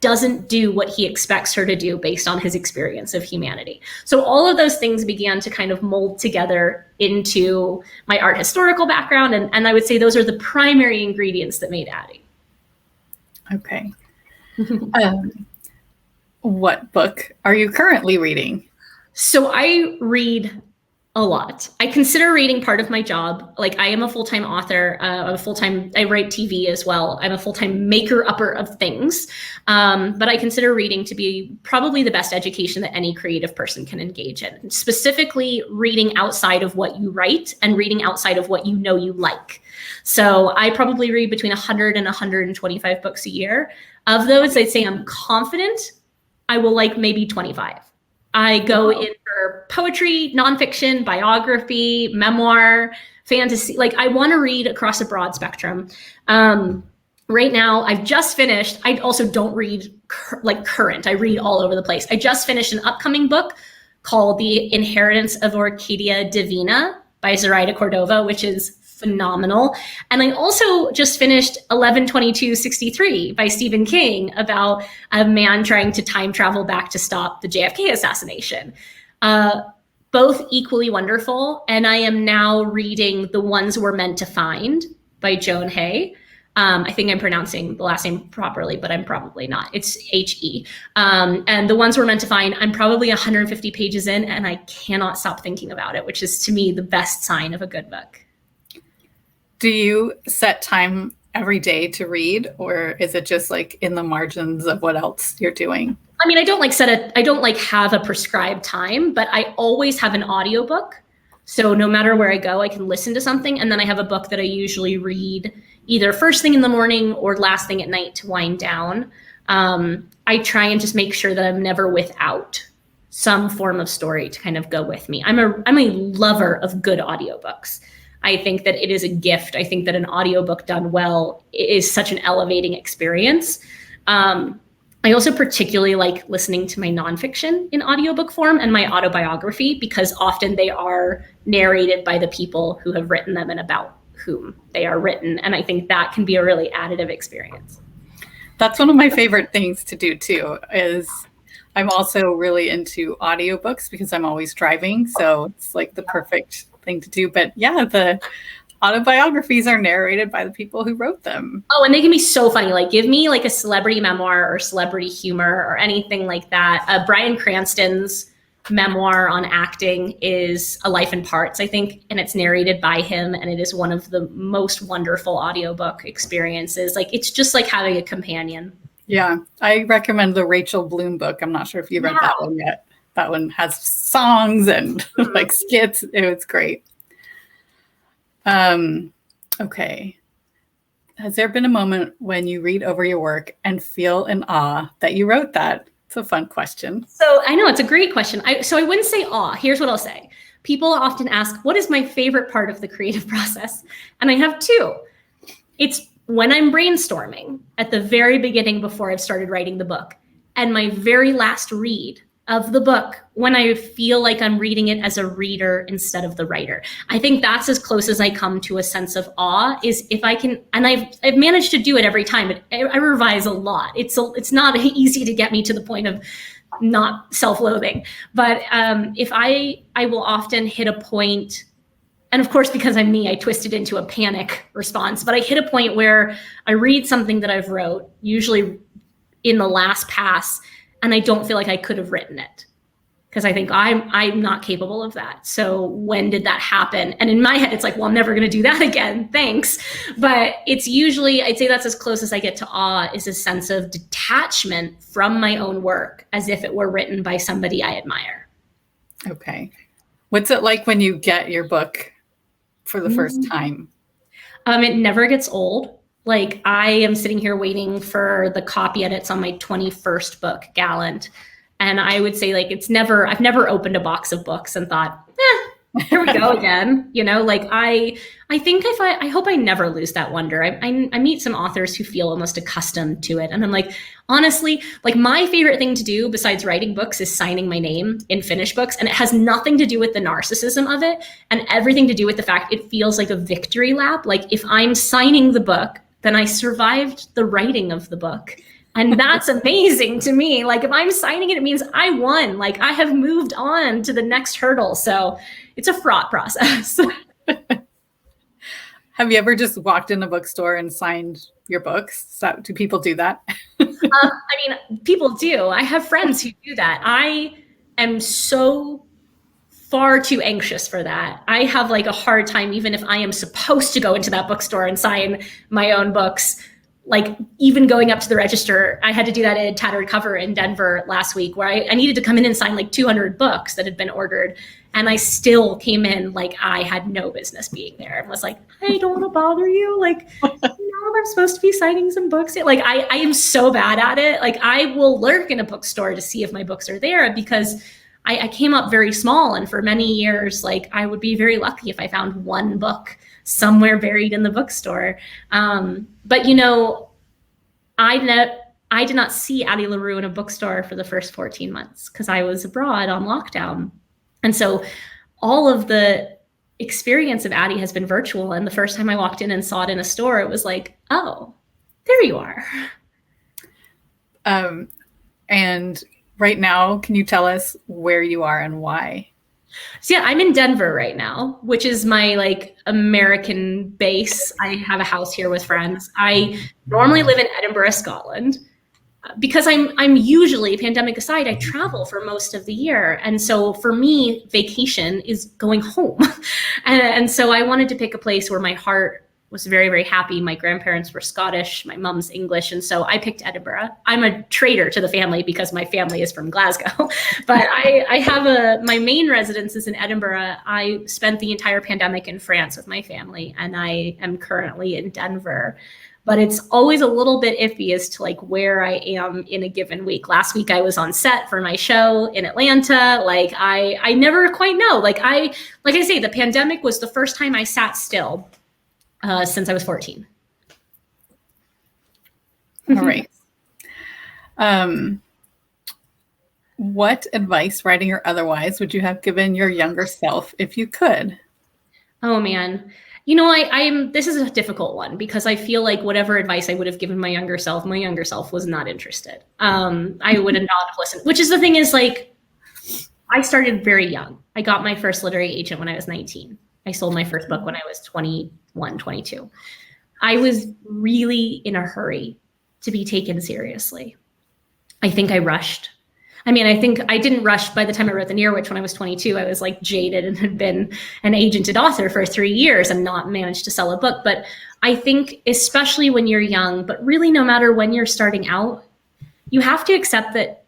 doesn't do what he expects her to do based on his experience of humanity. So all of those things began to kind of mold together into my art historical background. And I would say those are the primary ingredients that made Addie. Okay. What book are you currently reading? So I read a lot. I consider reading part of my job. Like, I am a full-time author. I write TV as well. I'm a full-time maker-upper of things. But I consider reading to be probably the best education that any creative person can engage in. Specifically, reading outside of what you write and reading outside of what you know you like. So I probably read between 100 and 125 books a year. Of those, I'd say I'm confident I will like maybe 25. I go in for poetry, nonfiction, biography, memoir, fantasy. Like, I want to read across a broad spectrum. Right now, I've just finished. I also don't read current. I read all over the place. I just finished an upcoming book called The Inheritance of Orchidia Divina by Zoraida Cordova, which is phenomenal. And I also just finished 11/22/63 by Stephen King, about a man trying to time travel back to stop the JFK assassination. Both equally wonderful. And I am now reading The Ones We're Meant to Find by Joan Hay. I think I'm pronouncing the last name properly, but I'm probably not. It's H-E. And The Ones We're Meant to Find, I'm probably 150 pages in, and I cannot stop thinking about it, which is, to me, the best sign of a good book. Do you set time every day to read, or is it just like in the margins of what else you're doing? I mean, I don't have a prescribed time, but I always have an audiobook. So no matter where I go, I can listen to something. And then I have a book that I usually read either first thing in the morning or last thing at night to wind down. I try and just make sure that I'm never without some form of story to kind of go with me. I'm a lover of good audiobooks. I think that it is a gift. I think that an audiobook done well is such an elevating experience. I also particularly like listening to my nonfiction in audiobook form and my autobiography, because often they are narrated by the people who have written them and about whom they are written. And I think that can be a really additive experience. That's one of my favorite things to do too, is I'm also really into audiobooks because I'm always driving. So it's like the perfect thing to do. But yeah, the autobiographies are narrated by the people who wrote them. Oh, and they can be so funny. Like, give me like a celebrity memoir or celebrity humor or anything like that. Bryan Cranston's memoir on acting is A Life in Parts, I think, and it's narrated by him. And it is one of the most wonderful audiobook experiences. Like, it's just like having a companion. Yeah, I recommend the Rachel Bloom book. I'm not sure if you've read that one yet. That one has songs and like skits. It was great. Okay. Has there been a moment when you read over your work and feel in awe that you wrote that? It's a fun question. So I know it's a great question. So I wouldn't say awe. Here's what I'll say. People often ask, what is my favorite part of the creative process? And I have two. It's when I'm brainstorming at the very beginning before I've started writing the book, and my very last read of the book when I feel like I'm reading it as a reader instead of the writer. I think that's as close as I come to a sense of awe, is if I can, and I've managed to do it every time. I revise a lot. It's not easy to get me to the point of not self-loathing, but if I will often hit a point, and of course, because I'm me, I twist it into a panic response, but I hit a point where I read something that I've wrote, usually in the last pass, and I don't feel like I could have written it, because I think I'm not capable of that. So when did that happen? And in my head, it's like, well, I'm never going to do that again. Thanks. But it's usually, I'd say that's as close as I get to awe, is a sense of detachment from my own work, as if it were written by somebody I admire. Okay. What's it like when you get your book for the first time? It never gets old. Like, I am sitting here waiting for the copy edits on my 21st book, Gallant. And I would say, like, I've never opened a box of books and thought, here we go again. You know, like, I think I hope I never lose that wonder. I meet some authors who feel almost accustomed to it. And I'm like, honestly, like, my favorite thing to do besides writing books is signing my name in finished books. And it has nothing to do with the narcissism of it, and everything to do with the fact it feels like a victory lap. Like, if I'm signing the book, then I survived the writing of the book. And that's amazing to me. Like if I'm signing it, it means I won. Like I have moved on to the next hurdle. So it's a fraught process. Have you ever just walked in a bookstore and signed your books? Do people do that? I mean, people do. I have friends who do that. I am so far too anxious for that. I have like a hard time, even if I am supposed to go into that bookstore and sign my own books, like even going up to the register. I had to do that at Tattered Cover in Denver last week, where I needed to come in and sign like 200 books that had been ordered. And I still came in like I had no business being there and was like, I don't want to bother you. Like, no, I'm supposed to be signing some books. Like I am so bad at it. Like I will lurk in a bookstore to see if my books are there, because I came up very small. And for many years, like I would be very lucky if I found one book somewhere buried in the bookstore. But you know, I did not see Addie LaRue in a bookstore for the first 14 months because I was abroad on lockdown. And so all of the experience of Addie has been virtual. And the first time I walked in and saw it in a store, it was like, oh, there you are. And right now, can you tell us where you are and why? So yeah, I'm in Denver right now, which is my like American base. I have a house here with friends. I normally live in Edinburgh, Scotland, because I'm usually, pandemic aside, I travel for most of the year. And so for me, vacation is going home. And so I wanted to pick a place where my heart was very, very happy. My grandparents were Scottish, my mom's English. And so I picked Edinburgh. I'm a traitor to the family because my family is from Glasgow, but I have my main residence is in Edinburgh. I spent the entire pandemic in France with my family, and I am currently in Denver. But it's always a little bit iffy as to like where I am in a given week. Last week I was on set for my show in Atlanta. Like I never quite know. Like I say, the pandemic was the first time I sat still since I was 14. All right. What advice, writing or otherwise, would you have given your younger self if you could? Oh man. You know, this is a difficult one because I feel like whatever advice I would have given my younger self was not interested. I would have not have listened, which is the thing is like, I started very young. I got my first literary agent when I was 19. I sold my first book when I was 21, 22. I was really in a hurry to be taken seriously. I think I rushed. I mean, I think I didn't rush by the time I wrote The Near Witch when I was 22. I was like jaded and had been an agented author for 3 years and not managed to sell a book. But I think especially when you're young, but really no matter when you're starting out, you have to accept that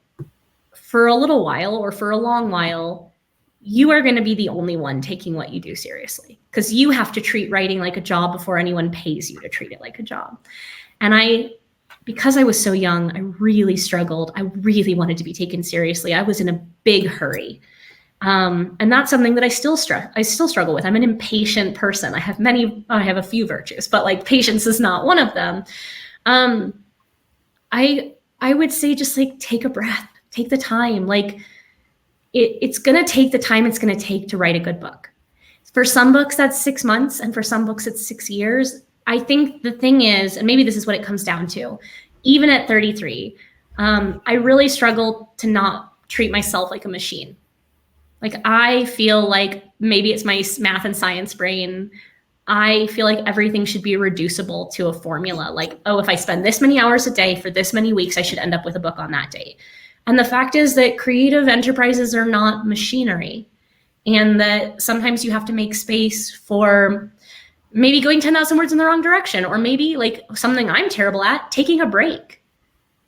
for a little while or for a long while, you are going to be the only one taking what you do seriously, because you have to treat writing like a job before anyone pays you to treat it like a job. And because I was so young, I really struggled. I really wanted to be taken seriously. I was in a big hurry. And that's something that I still struggle with. I'm an impatient person. I have a few virtues, but like patience is not one of them. I would say just like take a breath, take the time. Like it's going to take the time it's going to take to write a good book. For some books, that's 6 months. And for some books, it's 6 years. I think the thing is, and maybe this is what it comes down to, even at 33, I really struggle to not treat myself like a machine. Like I feel like maybe it's my math and science brain. I feel like everything should be reducible to a formula. Like, oh, if I spend this many hours a day for this many weeks, I should end up with a book on that date. And the fact is that creative enterprises are not machinery, and that sometimes you have to make space for maybe going 10,000 words in the wrong direction, or maybe like something I'm terrible at, taking a break.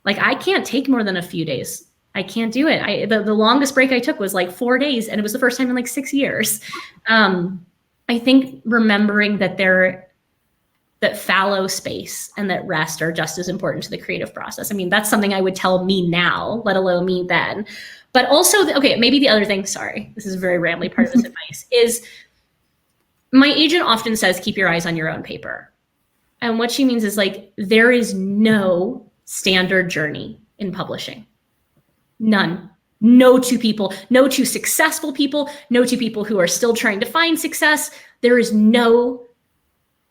Like I can't take more than a few days. I can't do it. The longest break I took was like 4 days, and it was the first time in like 6 years. I think remembering that that fallow space and that rest are just as important to the creative process. I mean, that's something I would tell me now, let alone me then. But also, maybe the other thing, sorry, this is a very rambly part of this advice, is my agent often says, keep your eyes on your own paper. And what she means is like, there is no standard journey in publishing. None. No two people, no two successful people, no two people who are still trying to find success. There is no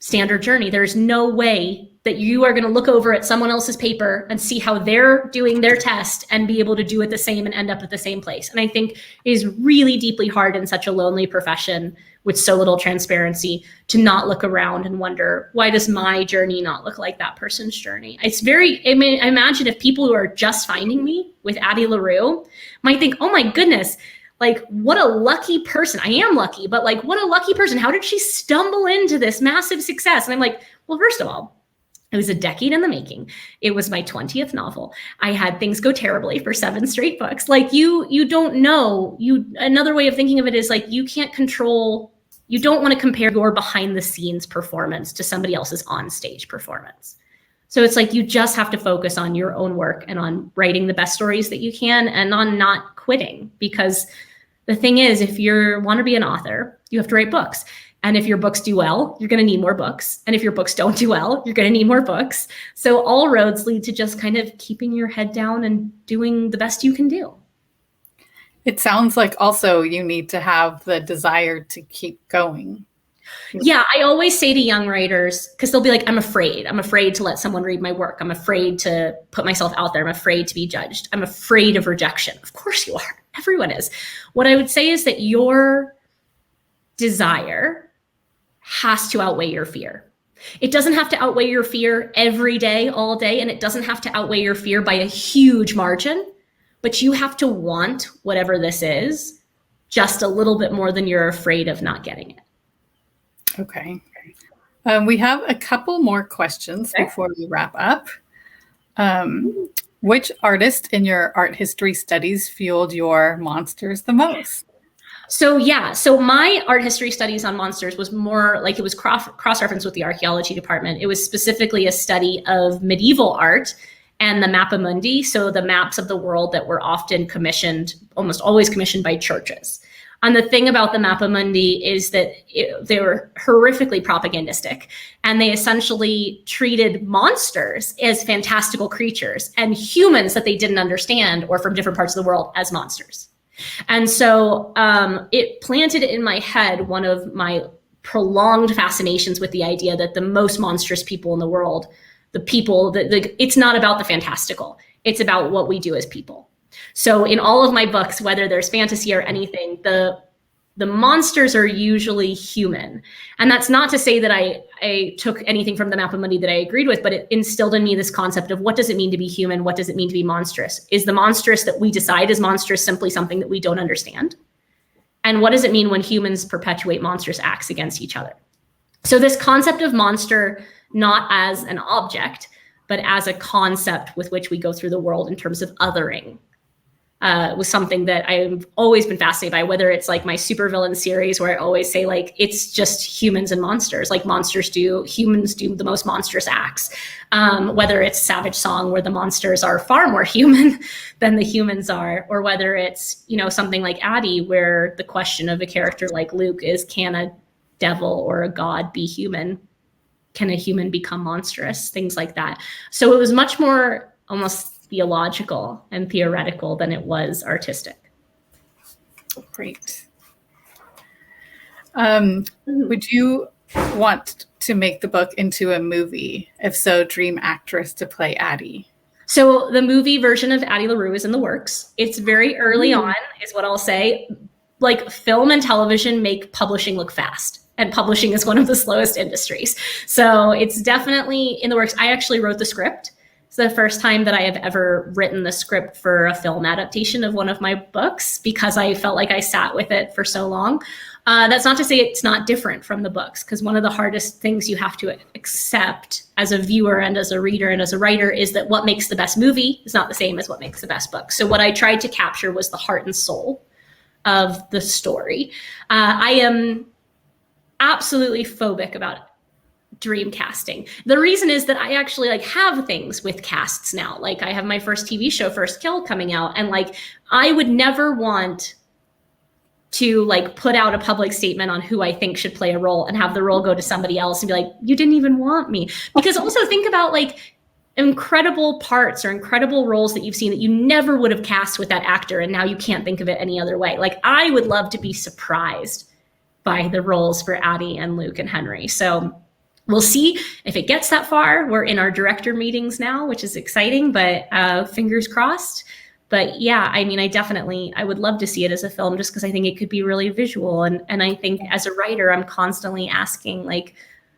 standard journey. There's no way that you are going to look over at someone else's paper and see how they're doing their test and be able to do it the same and end up at the same place. And I think it is really deeply hard in such a lonely profession with so little transparency to not look around and wonder, why does my journey not look like that person's journey? It's very, I mean, I imagine if people who are just finding me with Addie LaRue might think, oh my goodness, like, what a lucky person. I am lucky, but like, what a lucky person. How did she stumble into this massive success? And I'm like, well, first of all, it was a decade in the making. It was my 20th novel. I had things go terribly for 7 straight books. Like you don't know, another way of thinking of it is like, you can't control, you don't want to compare your behind the scenes performance to somebody else's on stage performance. So it's like, you just have to focus on your own work and on writing the best stories that you can and on not quitting. Because the thing is, if you want to be an author, you have to write books. And if your books do well, you're going to need more books. And if your books don't do well, you're going to need more books. So all roads lead to just kind of keeping your head down and doing the best you can do. It sounds like also you need to have the desire to keep going. Yeah, I always say to young writers, because they'll be like, I'm afraid to let someone read my work. I'm afraid to put myself out there. I'm afraid to be judged. I'm afraid of rejection. Of course you are. Everyone is. What I would say is that your desire has to outweigh your fear. It doesn't have to outweigh your fear every day, all day, and it doesn't have to outweigh your fear by a huge margin, but you have to want whatever this is just a little bit more than you're afraid of not getting it. Okay. We have a couple more questions before we wrap up. Which artist in your art history studies fueled your monsters the most? So my art history studies on monsters was more like, it was cross-referenced with the archaeology department. It was specifically a study of medieval art and the Mappa Mundi, so the maps of the world that were often commissioned, almost always commissioned by churches. And the thing about the Mappa Mundi is that they were horrifically propagandistic, and they essentially treated monsters as fantastical creatures and humans that they didn't understand or from different parts of the world as monsters. And so it planted in my head one of my prolonged fascinations with the idea that the most monstrous people in the world, it's not about the fantastical, it's about what we do as people. So in all of my books, whether there's fantasy or anything, the monsters are usually human. And that's not to say that I took anything from the Mappa Mundi that I agreed with, but it instilled in me this concept of, what does it mean to be human? What does it mean to be monstrous? Is the monstrous that we decide is monstrous simply something that we don't understand? And what does it mean when humans perpetuate monstrous acts against each other? So this concept of monster, not as an object, but as a concept with which we go through the world in terms of othering, was something that I've always been fascinated by, whether it's like my supervillain series where I always say like, it's just humans and monsters, like humans do the most monstrous acts. Whether it's Savage Song where the monsters are far more human than the humans are, or whether it's, something like Addie where the question of a character like Luke is, can a devil or a god be human? Can a human become monstrous? Things like that. So it was much more almost theological and theoretical than it was artistic. Great. Would you want to make the book into a movie? If so, dream actress to play Addie. So the movie version of Addie LaRue is in the works. It's very early on, is what I'll say. Like, film and television make publishing look fast, and publishing is one of the slowest industries. So it's definitely in the works. I actually wrote the script. It's the first time that I have ever written the script for a film adaptation of one of my books, because I felt like I sat with it for so long. That's not to say it's not different from the books, because one of the hardest things you have to accept as a viewer and as a reader and as a writer is that what makes the best movie is not the same as what makes the best book. So what I tried to capture was the heart and soul of the story. I am absolutely phobic about dream casting. The reason is that I actually have things with casts now. Like, I have my first TV show, First Kill, coming out, and I would never want to put out a public statement on who I think should play a role and have the role go to somebody else and be like, you didn't even want me. Because also think about incredible parts or incredible roles that you've seen that you never would have cast with that actor, and now you can't think of it any other way. I would love to be surprised by the roles for Addie and Luke and Henry. So We'll see if it gets that far. We're in our director meetings now, which is exciting, but fingers crossed. But yeah, I mean, I would love to see it as a film just because I think it could be really visual. And I think as a writer, I'm constantly asking, like,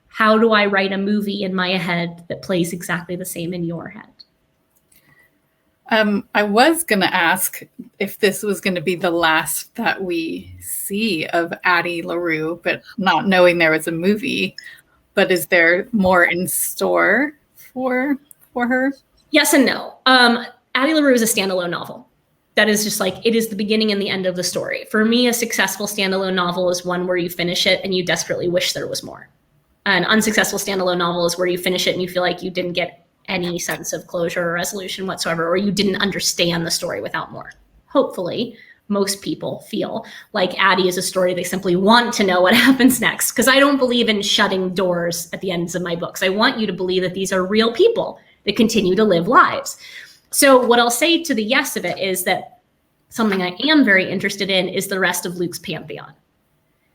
how do I write a movie in my head that plays exactly the same in your head? I was going to ask if this was going to be the last that we see of Addie LaRue, but not knowing there was a movie. But is there more in store for her? Yes and no. Addie LaRue is a standalone novel. That is just like, it is the beginning and the end of the story. For me, a successful standalone novel is one where you finish it and you desperately wish there was more. An unsuccessful standalone novel is where you finish it and you feel like you didn't get any sense of closure or resolution whatsoever, or you didn't understand the story without more. Hopefully, most people feel like Addie is a story they simply want to know what happens next, because I don't believe in shutting doors at the ends of my books. I want you to believe that these are real people that continue to live lives. So what I'll say to the yes of it is that something I am very interested in is the rest of Luke's pantheon.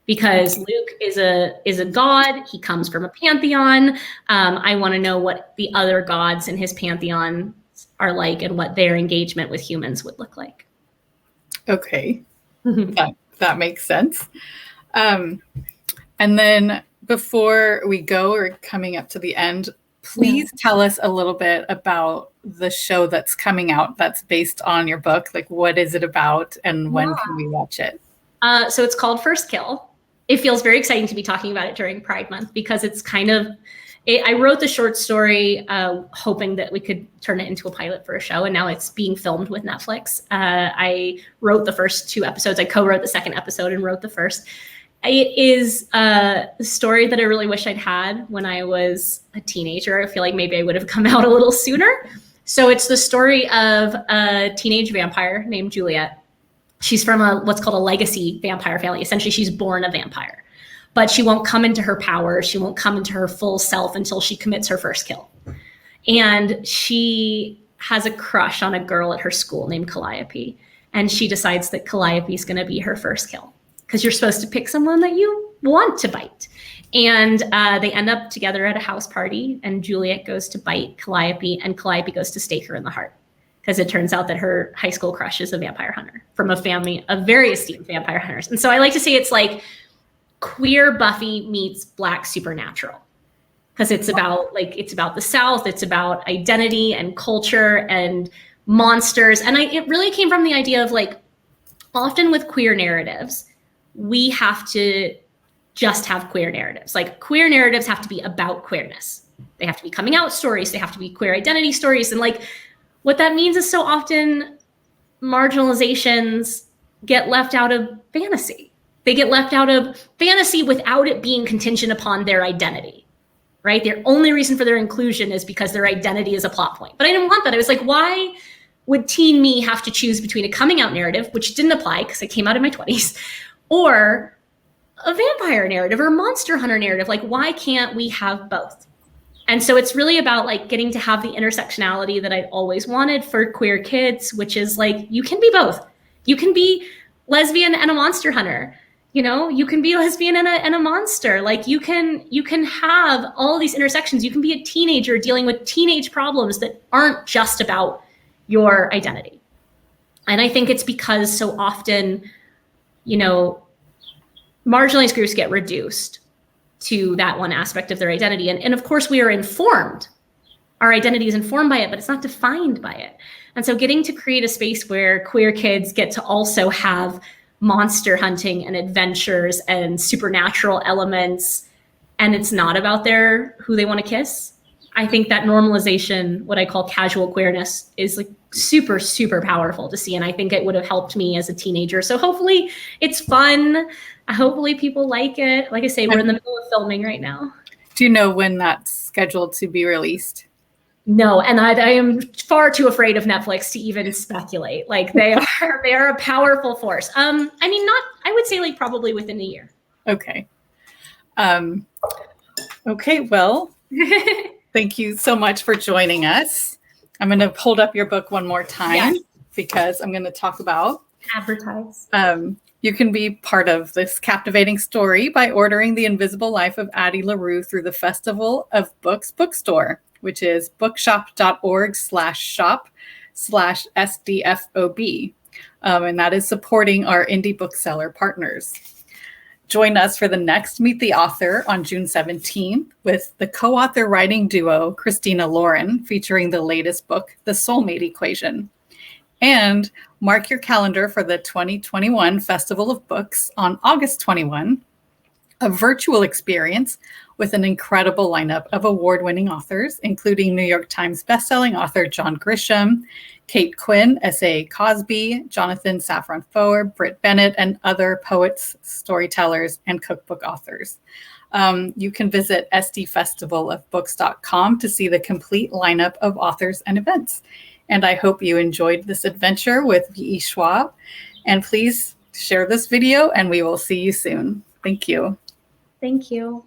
Because Luke is a god, he comes from a pantheon. I want to know what the other gods in his pantheon are like and what their engagement with humans would look like. Okay, that makes sense. And then before we go, or coming up to the end, please tell us a little bit about the show that's coming out that's based on your book. Like, what is it about and when can we watch it? So it's called First Kill. It feels very exciting to be talking about it during Pride Month because it's kind of, I wrote the short story hoping that we could turn it into a pilot for a show, and now it's being filmed with Netflix. I wrote the first 2 episodes. I co-wrote the second episode and wrote the first. It is a story that I really wish I'd had when I was a teenager. I feel like maybe I would have come out a little sooner. So it's the story of a teenage vampire named Juliet. She's from what's called a legacy vampire family. Essentially, she's born a vampire, but she won't come into her power. She won't come into her full self until she commits her first kill. And she has a crush on a girl at her school named Calliope. And she decides that Calliope is going to be her first kill because you're supposed to pick someone that you want to bite. And they end up together at a house party, and Juliet goes to bite Calliope, and Calliope goes to stake her in the heart. Because it turns out that her high school crush is a vampire hunter from a family of very esteemed vampire hunters. And so I like to say it's like queer Buffy meets Black Supernatural. Because it's about the South, it's about identity and culture and monsters. And it really came from the idea of, like, often with queer narratives, we have to just have queer narratives. Like, queer narratives have to be about queerness. They have to be coming out stories, they have to be queer identity stories. And, like, what that means is so often marginalizations get left out of fantasy. They get left out of fantasy without it being contingent upon their identity, right? Their only reason for their inclusion is because their identity is a plot point. But I didn't want that. I was like, why would teen me have to choose between a coming out narrative, which didn't apply because I came out in my 20s, or a vampire narrative or a monster hunter narrative? Like, why can't we have both? And so it's really about, like, getting to have the intersectionality that I'd always wanted for queer kids, which is like, you can be both. You can be lesbian and a monster hunter. You know, you can be lesbian and a monster. Like, you can have all these intersections. You can be a teenager dealing with teenage problems that aren't just about your identity. And I think it's because so often, you know, marginalized groups get reduced to that one aspect of their identity. And of course, we are informed. Our identity is informed by it, but it's not defined by it. And so getting to create a space where queer kids get to also have monster hunting and adventures and supernatural elements, and it's not about who they want to kiss. I think that normalization, what I call casual queerness, is, like, super, super powerful to see. And I think it would have helped me as a teenager. So hopefully it's fun. Hopefully people like it. Like I say, we're in the middle of filming right now. Do you know when that's scheduled to be released? No, and I am far too afraid of Netflix to even speculate. Like, they are a powerful force. I mean, I would say, like, probably within a year. Okay. Okay, well, thank you so much for joining us. I'm going to hold up your book one more time because I'm going to talk about advertise. You can be part of this captivating story by ordering The Invisible Life of Addie LaRue through the Festival of Books bookstore, which is bookshop.org/shop/SDFOB. And that is supporting our indie bookseller partners. Join us for the next Meet the Author on June 17th with the co-author writing duo Christina Lauren, featuring the latest book, The Soulmate Equation. And mark your calendar for the 2021 Festival of Books on August 21, a virtual experience with an incredible lineup of award-winning authors, including New York Times bestselling author John Grisham, Kate Quinn, S.A. Cosby, Jonathan Safran Foer, Britt Bennett, and other poets, storytellers, and cookbook authors. You can visit sdfestivalofbooks.com to see the complete lineup of authors and events. And I hope you enjoyed this adventure with V.E. Schwab. And please share this video, and we will see you soon. Thank you. Thank you.